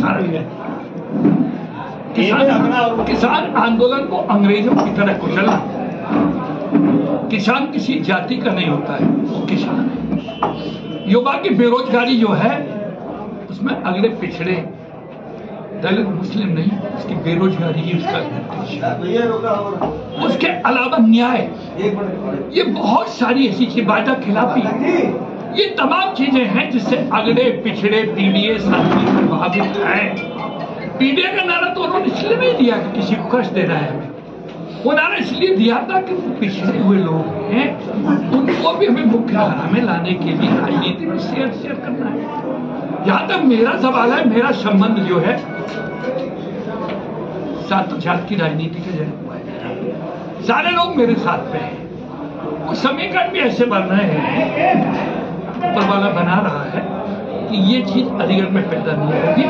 उदाहरण है। किसान आंदोलन को अंग्रेजों की तरह कुचलना। किसान किसी जाति का नहीं होता है, वो किसान है। युवा की बेरोजगारी जो है उसमें अगले पिछड़े दलित मुस्लिम नहीं, उसकी बेरोजगारी ही उसका उद्देश्य। उसके अलावा न्याय, ये बहुत सारी ऐसी चीजें, वादा खिलाफी, ये तमाम चीजें हैं जिससे अगले पिछड़े पीडीए साथी प्रभावित हैं। पीडीए का नारा तो उन्होंने इसलिए नहीं दिया कि किसी को कष्ट देना है हमें, वो नारा इसलिए दिया था कि पिछड़े हुए लोग हैं, उनको भी हमें मुख्य धारा में लाने के लिए राजनीति में शेयर करना है। जहां तक मेरा सवाल है, मेरा संबंध जो है सात जात की राजनीति के जरिए हुआ है। सारे लोग मेरे साथ में हैं। वो समीकरण भी ऐसे बन रहे हैं, ऊपर वाला बना रहा है कि ये चीज अलीगढ़ में पैदा नहीं होगी।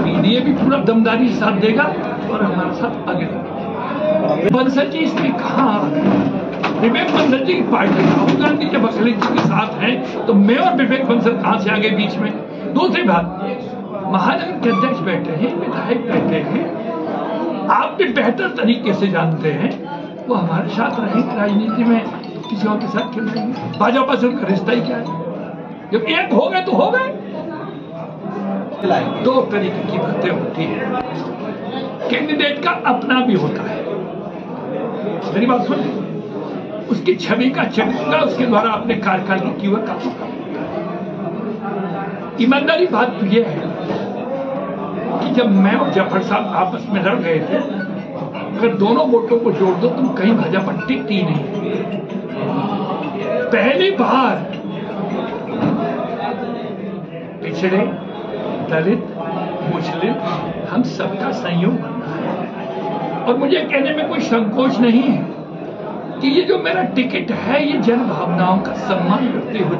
पीडीए भी पूरा दमदारी साथ देगा और हमारे साथ आगे देगा। बंसल जी इसमें कहा, विवेक बंसल जी की पार्टी राहुल गांधी जब अखिलेश जी के साथ हैं तो मैं और विवेक बंसल कहां से आगे बीच में। दूसरी बात, महानगर के अध्यक्ष बैठे हैं, विधायक बैठे हैं, आप भी बेहतर तरीके से जानते हैं, वो हमारे साथ रहेंगे राजनीति में, किसी और के साथ खेल रहेंगे। भाजपा से उनका रिश्ता ही क्या है? जब एक हो गए तो हो गए। दो तरीके की बातें होती है, कैंडिडेट का अपना भी होता है। मेरी बात सुन, उसकी छवि का चरित्र, उसके द्वारा अपने कार्यकाल की वह काम। ईमानदारी बात तो यह है कि जब मैं और जफर साहब आपस में लड़ गए थे, अगर दोनों वोटों को जोड़ दो तुम कहीं भाजपा टिकती नहीं। पहली बार पिछड़े, दलित, मुस्लिम, हम सबका संयोग बनना है। और मुझे कहने में कोई संकोच नहीं है कि ये जो मेरा टिकट है ये जन भावनाओं का सम्मान करते हुए।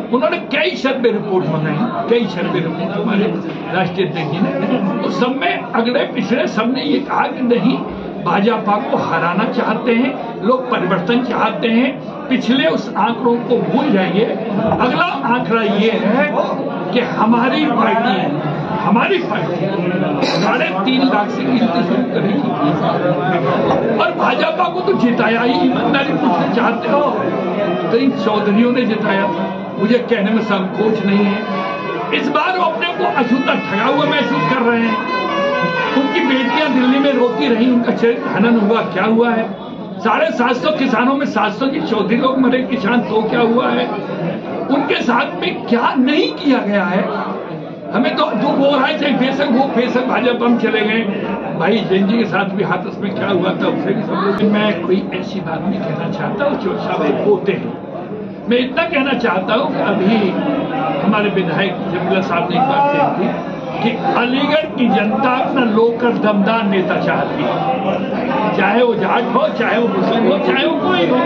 उन्होंने कई सर्वे रिपोर्ट मंगाई, कई सर्वे रिपोर्ट हमारे राष्ट्रीय अध्यक्ष जी ने, तो सब में अगले पिछड़े सबने ये कहा कि नहीं, भाजपा को हराना चाहते हैं लोग, परिवर्तन चाहते हैं, पिछले उस आंकड़ों को भूल जाइए। अगला आंकड़ा ये है कि हमारी पार्टी 3.5 लाख से गिनती शुरू करेगी और भाजपा को तो जिताया ही। ईमानदारी पूछना चाहते हो तो इन चौधरियों ने जिताया था, मुझे कहने में संकोच नहीं है। इस बार वो अपने को अछूता ठगा हुआ महसूस कर रहे हैं। उनकी बेटियां दिल्ली में रोती रही, उनका चरित्र हनन हुआ, क्या हुआ है? 750 किसानों में 700 की चौधरी लोग मरे किसान, तो क्या हुआ है? उनके साथ में क्या नहीं किया गया है? हमें तो जो बोल रहा है, बेशक वो बेशक भाजपा हम चले गए, भाई जैन जी के साथ भी हाथस में क्या हुआ था उससे भी सब। मैं कोई ऐसी बात नहीं कहना चाहता हूँ, चोर साहब होते हैं। मैं इतना कहना चाहता हूँ कि अभी हमारे विधायक जमीला साहब ने एक बात कही थी कि अलीगढ़ की जनता अपना लोकल दमदार नेता चाहती है, चाहे वो जाट हो, चाहे वो मुस्लिम हो, चाहे वो कोई हो,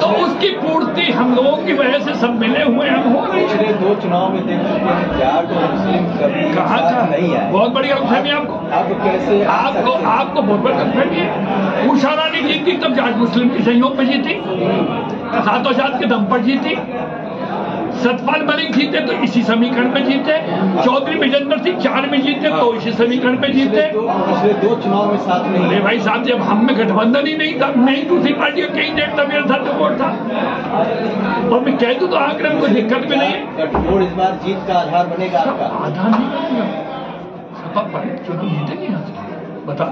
तो उसकी पूर्ति हम लोगों की वजह से सब मिले हुए हम हो रही है। पिछले 2 चुनाव में देख चुके हैं, जाट और मुस्लिम कभी कहाँ नहीं है। बहुत बढ़िया गलतफहमी आपको कैसे आपको बहुत बड़ी गलतफहमी है। उषा रानी जीती तब जाट मुस्लिम के सहयोग पे जीती, सातों जात के दम पर जीती। सतपाल मलिक जीते तो इसी समीकरण पे जीते, चौधरी विजेंद्र सिंह 4 में जीते तो इसी समीकरण पे जीते। पिछले 2 चुनाव में साथ नहीं। अरे भाई साहब, जब हम में गठबंधन ही नहीं था, नहीं दूसरी पार्टी का कहीं देखता मेरे साथ सपोर्ट था, और मैं कह दूं तो आंकड़े में कोई दिक्कत भी नहीं है। गठजोड़ इस बार जीत का आधार बनेगा आपका? आधार नहीं बनेगा, सपा पार्टी चुनाव जीतेगी यहाँ से, बता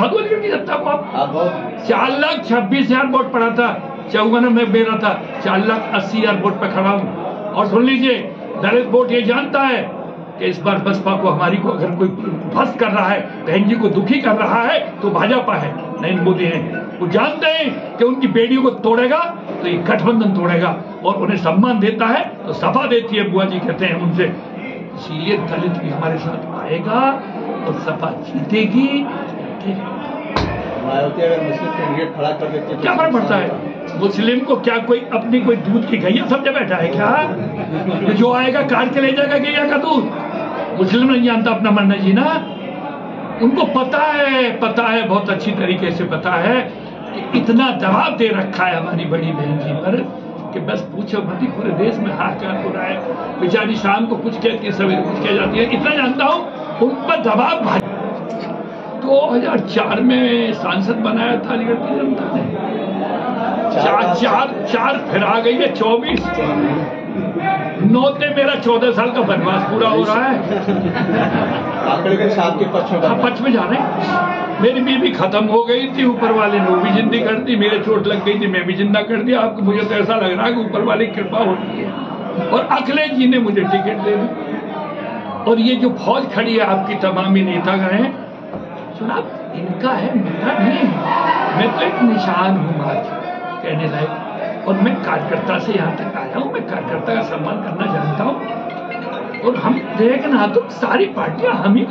दूं अलीगढ़ की जनता को। आप 4,26,000 वोट पड़ा था, 54 में मेरा था, 4,80,000 वोट पे खड़ा हूं। और सुन लीजिए, दलित वोट ये जानता है कि इस बार बसपा को, हमारी को अगर कोई ध्वस्त कर रहा है, बहन जी को दुखी कर रहा है तो भाजपा है, नरेंद्र मोदी है। वो जानते हैं कि उनकी बेटियों को तोड़ेगा तो ये गठबंधन तोड़ेगा, और उन्हें सम्मान देता है तो सपा देती है, बुआ जी कहते हैं उनसे। इसीलिए दलित भी हमारे साथ आएगा और सपा जीतेगी। मायावती अगर मुस्लिम कैंडिडेट खड़ा कर देते क्या फर्क पड़ता है? मुस्लिम को क्या कोई अपनी कोई दूध की गैया समझे बैठा है क्या? जो आएगा काट के ले जाएगा गैया का दूध। मुस्लिम नहीं जानता अपना मरना जीना, उनको पता है बहुत अच्छी तरीके से पता है कि इतना दबाव दे रखा है हमारी बड़ी बहन जी पर कि बस पूछो मत ही, पूरे देश में हाहाकार हो रहा है। बेचारी शाम को कुछ कहती है, सवेरे कुछ कह जाती है। इतना जानता हूँ उन पर दबाव 2004 में सांसद बनाया था अलीगढ़ की जनता ने। चार फिर आ गई है 24। 9 मेरा 14 साल का वनवास पूरा हो रहा है। आंकड़े के साथ के पक्ष में जा रहे हैं। मेरी बीवी खत्म हो गई थी, ऊपर वाले ने वो भी जिंदी कर दी। मेरे चोट लग गई थी, मैं भी जिंदा कर दिया। आपको मुझे तो ऐसा लग रहा है कि ऊपर वाली की कृपा होती है। और अखिलेश जी ने मुझे टिकट दे दी। और ये जो फौज खड़ी है आपकी, तमाम नेता गए हैं, चुनाव इनका है, मेरा नहीं है। मैं तो एक निशान हूँ आज कहने लायक। और मैं कार्यकर्ता से यहाँ तक आया हूँ। मैं कार्यकर्ता का सम्मान करना जानता हूँ। और हम देखना तो सारी पार्टियां हम ही